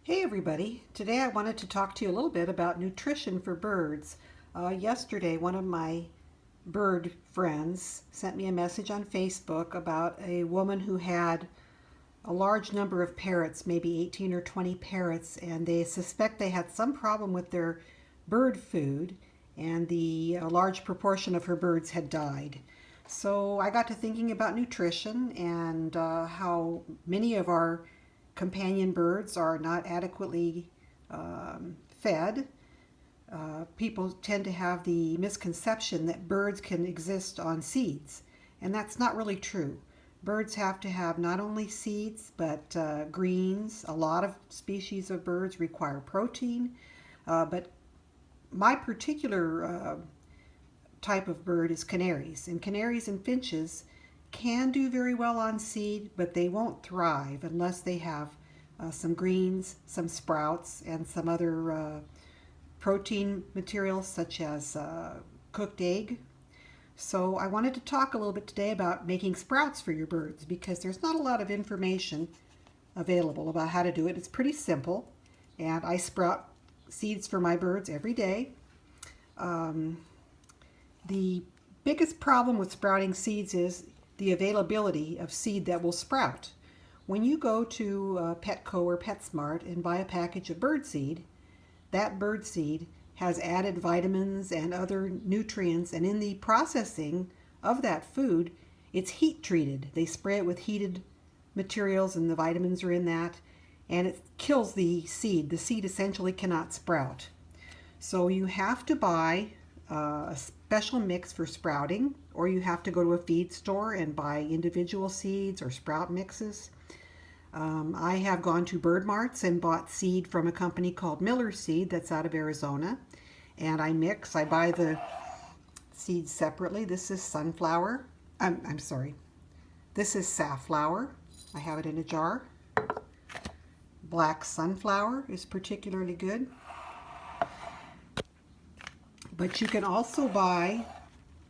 Hey everybody, today I wanted to talk to you a little bit about nutrition for birds. Yesterday, one of my bird friends sent me a message on Facebook about a woman who had a large number of parrots, maybe 18 or 20 parrots, and they suspect they had some problem with their bird food, and a large proportion of her birds had died. So I got to thinking about nutrition and how many of our companion birds are not adequately fed. People tend to have the misconception that birds can exist on seeds, and that's not really true. Birds have to have not only seeds but greens. A lot of species of birds require protein, but my particular type of bird is canaries, and canaries and finches can do very well on seed, but they won't thrive unless they have some greens, some sprouts, and some other protein materials such as cooked egg. So I wanted to talk a little bit today about making sprouts for your birds because there's not a lot of information available about how to do it. It's pretty simple, and I sprout seeds for my birds every day. The biggest problem with sprouting seeds is the availability of seed that will sprout. When you go to Petco or PetSmart and buy a package of birdseed, that birdseed has added vitamins and other nutrients, and in the processing of that food, it's heat treated. They spray it with heated materials, and the vitamins are in that, and it kills the seed. The seed essentially cannot sprout. So you have to buy a special mix for sprouting, or you have to go to a feed store and buy individual seeds or sprout mixes. I have gone to Bird Marts and bought seed from a company called Miller Seed that's out of Arizona, and I buy the seeds separately. This is sunflower. I'm sorry. This is safflower. I have it in a jar. Black sunflower is particularly good. But you can also buy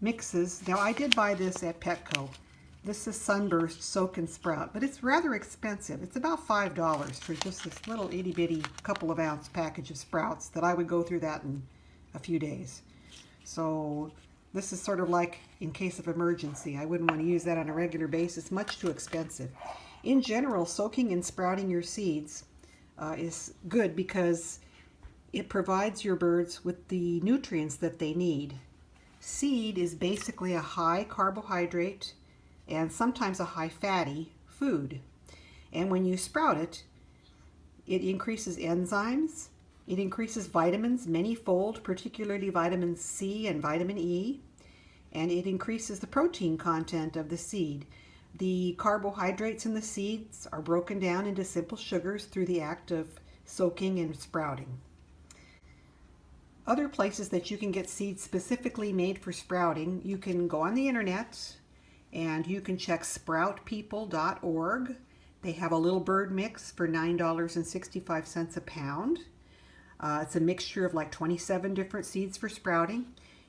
mixes. Now, I did buy this at Petco. This is Sunburst Soak and Sprout, but it's rather expensive. It's about $5 for just this little itty bitty couple of ounce package of sprouts that I would go through that in a few days. So this is sort of like in case of emergency. I wouldn't want to use that on a regular basis. Much too expensive. In general, soaking and sprouting your seeds is good because it provides your birds with the nutrients that they need. Seed is basically a high carbohydrate and sometimes a high fatty food. And when you sprout it, it increases enzymes, it increases vitamins many-fold, particularly vitamin C and vitamin E, and it increases the protein content of the seed. The carbohydrates in the seeds are broken down into simple sugars through the act of soaking and sprouting. Other places that you can get seeds specifically made for sprouting, you can go on the internet and you can check sproutpeople.org. They have a little bird mix for $9.65 a pound. It's a mixture of like 27 different seeds for sprouting.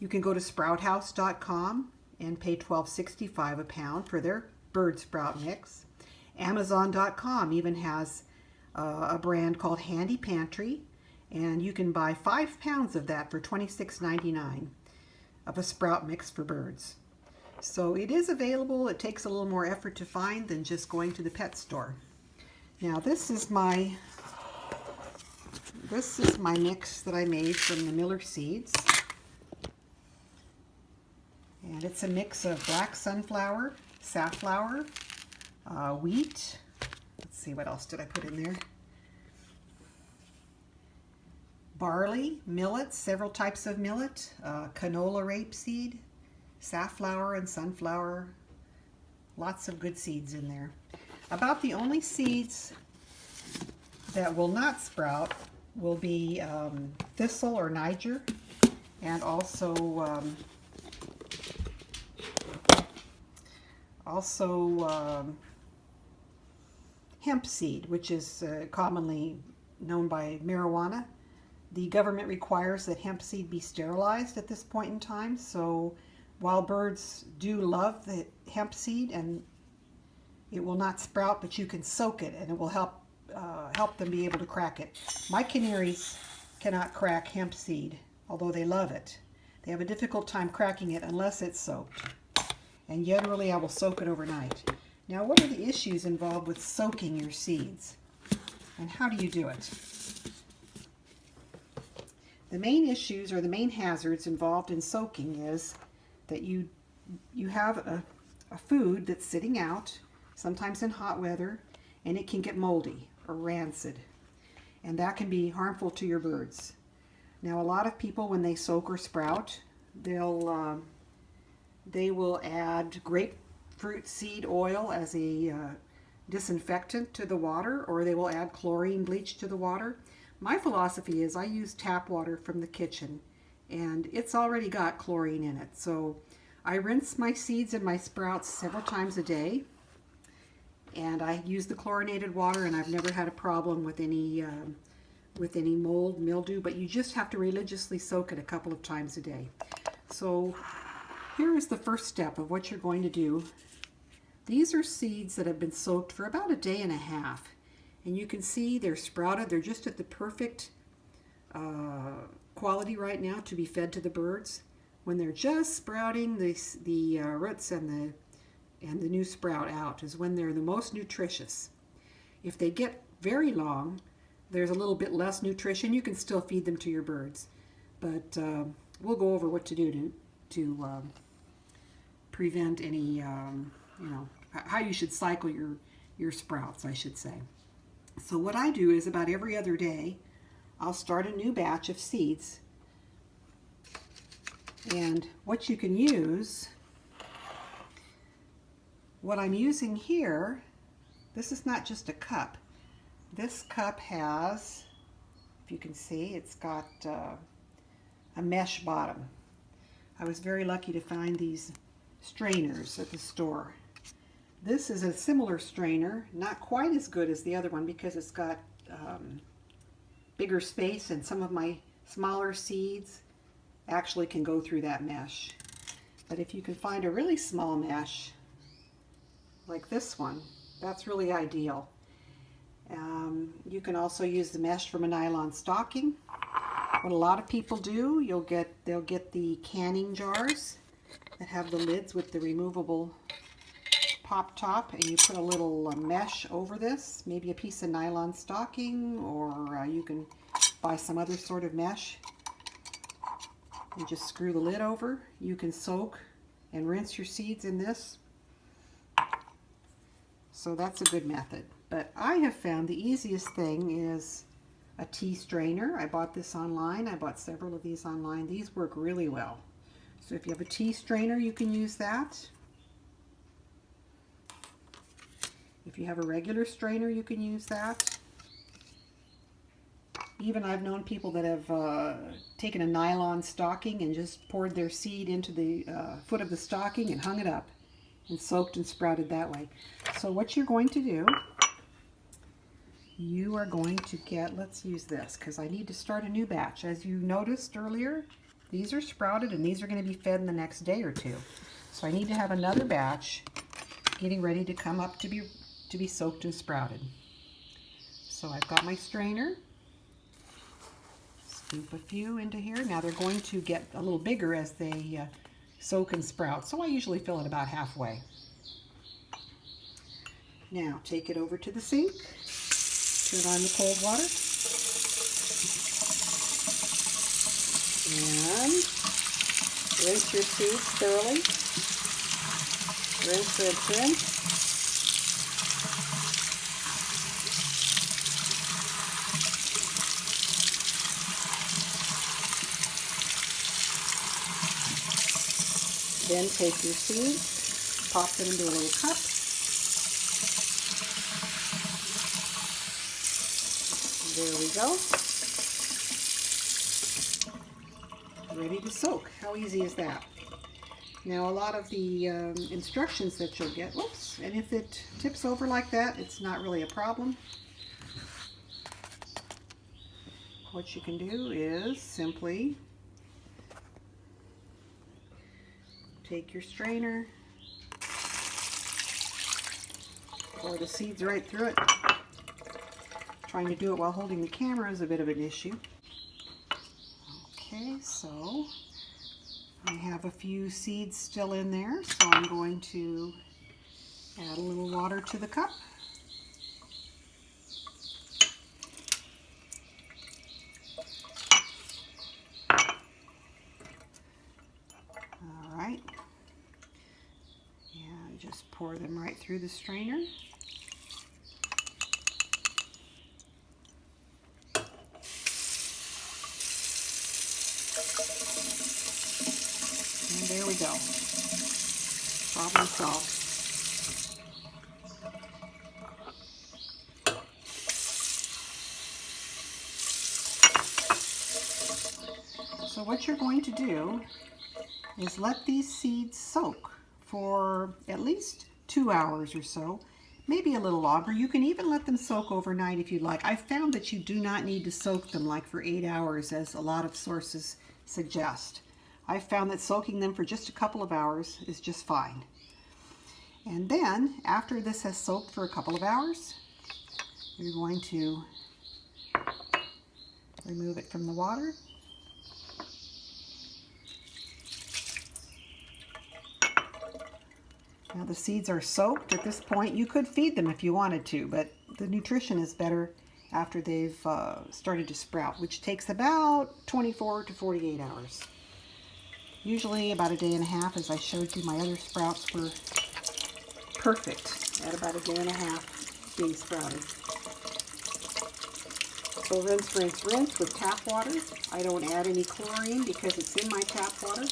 You can go to sprouthouse.com and pay $12.65 a pound for their bird sprout mix. Amazon.com even has a brand called Handy Pantry, and you can buy 5 pounds of that for $26.99 of a sprout mix for birds. So it is available. It takes a little more effort to find than just going to the pet store. Now this is my mix that I made from the Miller seeds. And it's a mix of black sunflower, safflower, wheat. Let's see, what else did I put in there? Barley, millet, several types of millet, canola rapeseed, safflower and sunflower. Lots of good seeds in there. About the only seeds that will not sprout will be thistle or Niger, and also hemp seed, which is commonly known by marijuana. The government requires that hemp seed be sterilized at this point in time, so while birds do love the hemp seed and it will not sprout, but you can soak it and it will help help them be able to crack it. My canaries cannot crack hemp seed, although they love it. They have a difficult time cracking it unless it's soaked. And generally I will soak it overnight. Now, what are the issues involved with soaking your seeds? And how do you do it? The main issues or the main hazards involved in soaking is that you have a food that's sitting out, sometimes in hot weather, and it can get moldy or rancid. And that can be harmful to your birds. Now, a lot of people, when they soak or sprout, they will add grapefruit seed oil as a disinfectant to the water, or they will add chlorine bleach to the water. My philosophy is I use tap water from the kitchen, and it's already got chlorine in it. So I rinse my seeds and my sprouts several times a day, and I use the chlorinated water, and I've never had a problem with any mold, mildew, but you just have to religiously soak it a couple of times a day. So here is the first step of what you're going to do. These are seeds that have been soaked for about a day and a half, and you can see they're sprouted. They're just at the perfect quality right now to be fed to the birds. When they're just sprouting, the roots and the new sprout out is when they're the most nutritious. If they get very long, there's a little bit less nutrition. You can still feed them to your birds, but we'll go over what to do to prevent any, how you should cycle your sprouts, I should say. So what I do is about every other day, I'll start a new batch of seeds. And what you can use, what I'm using here, this is not just a cup. This cup has, if you can see, it's got a mesh bottom. I was very lucky to find these strainers at the store. This is a similar strainer, not quite as good as the other one because it's got bigger space, and some of my smaller seeds actually can go through that mesh. But if you can find a really small mesh like this one, that's really ideal. You can also use the mesh from a nylon stocking. What a lot of people do, they'll get the canning jars that have the lids with the removable pop top, and you put a little mesh over this, maybe a piece of nylon stocking, or you can buy some other sort of mesh. You just screw the lid over. You can soak and rinse your seeds in this. So that's a good method. But I have found the easiest thing is a tea strainer. I bought this online. I bought several of these online. These work really well. So if you have a tea strainer, you can use that. If you have a regular strainer, you can use that. Even I've known people that have taken a nylon stocking and just poured their seed into the foot of the stocking and hung it up and soaked and sprouted that way. So what you're going to do, you are going to get, let's use this because I need to start a new batch. As you noticed earlier, these are sprouted and these are going to be fed in the next day or two. So I need to have another batch getting ready to come up to be soaked and sprouted. So I've got my strainer. Scoop a few into here. Now they're going to get a little bigger as they soak and sprout, so I usually fill it about halfway. Now take it over to the sink, turn on the cold water, and rinse your seeds thoroughly. Rinse, rinse, rinse. Then take your seeds, pop them into a little cup. There we go. Ready to soak. How easy is that? Now a lot of the instructions that you'll get, whoops, and if it tips over like that, it's not really a problem. What you can do is simply take your strainer, pour the seeds right through it, Trying to do it while holding the camera is a bit of an issue. Okay, so I have a few seeds still in there, so I'm going to add a little water to the cup. All right, and just pour them right through the strainer. And there we go. Problem solved. So what you're going to do is let these seeds soak for at least 2 hours or so, maybe a little longer. You can even let them soak overnight if you'd like. I've found that you do not need to soak them like for 8 hours as a lot of sources suggest. I've found that soaking them for just a couple of hours is just fine. And then after this has soaked for a couple of hours, you're going to remove it from the water. Now the seeds are soaked at this point. You could feed them if you wanted to, but the nutrition is better after they've started to sprout, which takes about 24 to 48 hours. Usually about a day and a half. As I showed you, my other sprouts were perfect at about a day and a half being sprouted. So rinse, rinse, rinse with tap water. I don't add any chlorine because it's in my tap water.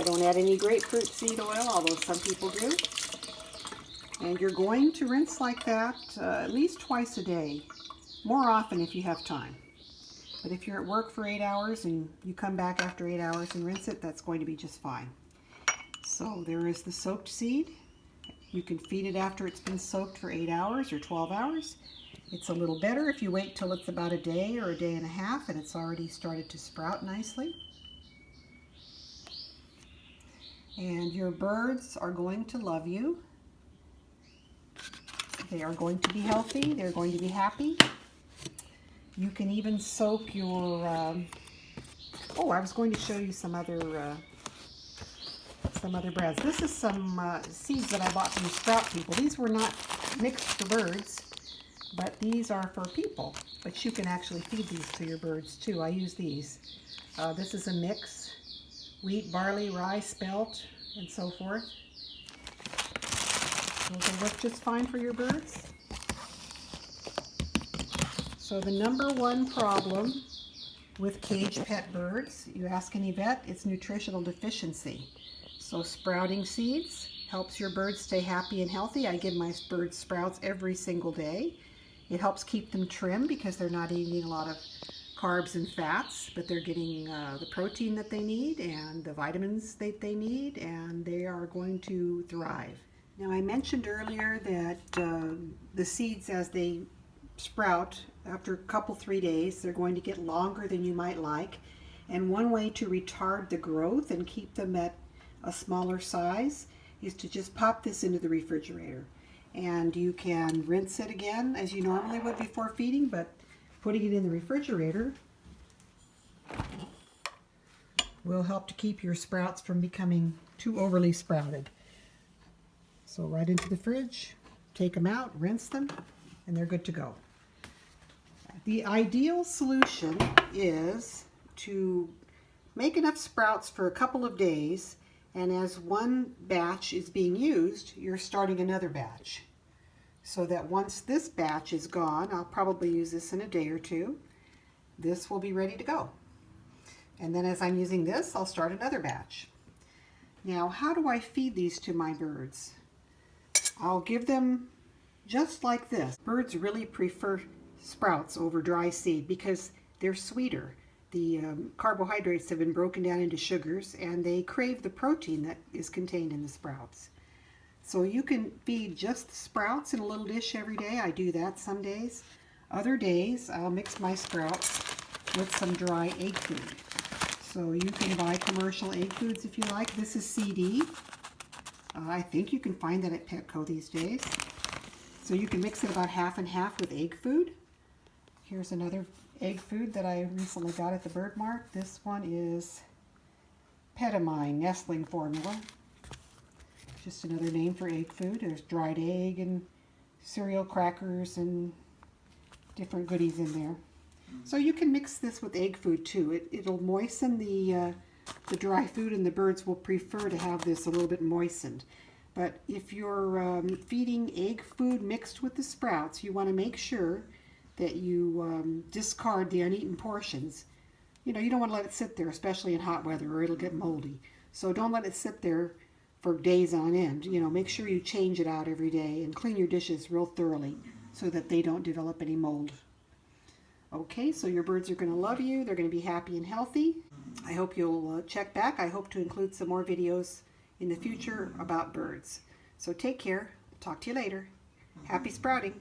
I don't add any grapefruit seed oil, although some people do. And you're going to rinse like that at least twice a day, more often if you have time. But if you're at work for 8 hours and you come back after 8 hours and rinse it, that's going to be just fine. So there is the soaked seed. You can feed it after it's been soaked for 8 hours or 12 hours. It's a little better if you wait till it's about a day or a day and a half and it's already started to sprout nicely. And your birds are going to love you. They are going to be healthy. They're going to be happy. You can even soak your, oh, I was going to show you some other breads. This is some seeds that I bought from Sprout People. These were not mixed for birds, but these are for people. But you can actually feed these to your birds too. I use these. This is a mix. Wheat, barley, rye, spelt, and so forth. Those will work just fine for your birds. So the number one problem with cage pet birds, you ask any vet, it's nutritional deficiency. So sprouting seeds helps your birds stay happy and healthy. I give my birds sprouts every single day. It helps keep them trim because they're not eating a lot of carbs and fats, but they're getting the protein that they need and the vitamins that they need, and they are going to thrive. Now I mentioned earlier that the seeds, as they sprout after a couple 3 days, they're going to get longer than you might like, and one way to retard the growth and keep them at a smaller size is to just pop this into the refrigerator. And you can rinse it again as you normally would before feeding, but putting it in the refrigerator will help to keep your sprouts from becoming too overly sprouted. So right into the fridge, take them out, rinse them, and they're good to go. The ideal solution is to make enough sprouts for a couple of days, and as one batch is being used, you're starting another batch. So that once this batch is gone, I'll probably use this in a day or two, this will be ready to go. And then as I'm using this, I'll start another batch. Now, how do I feed these to my birds? I'll give them just like this. Birds really prefer sprouts over dry seed because they're sweeter. The carbohydrates have been broken down into sugars, and they crave the protein that is contained in the sprouts. So you can feed just the sprouts in a little dish every day. I do that some days. Other days, I'll mix my sprouts with some dry egg food. So you can buy commercial egg foods if you like. This is CD. I think you can find that at Petco these days. So you can mix it about half and half with egg food. Here's another egg food that I recently got at the Bird Mart. This one is Petamine Nestling Formula. Just another name for egg food. There's dried egg and cereal crackers and different goodies in there. So you can mix this with egg food too. It'll moisten the dry food, and the birds will prefer to have this a little bit moistened. But if you're feeding egg food mixed with the sprouts, you want to make sure that you discard the uneaten portions. You know, you don't want to let it sit there, especially in hot weather, or it'll get moldy. So don't let it sit there for days on end. You know, make sure you change it out every day and clean your dishes real thoroughly so that they don't develop any mold. Okay, so your birds are going to love you. They're going to be happy and healthy. I hope you'll check back. I hope to include some more videos in the future about birds. So take care. Talk to you later. Happy sprouting.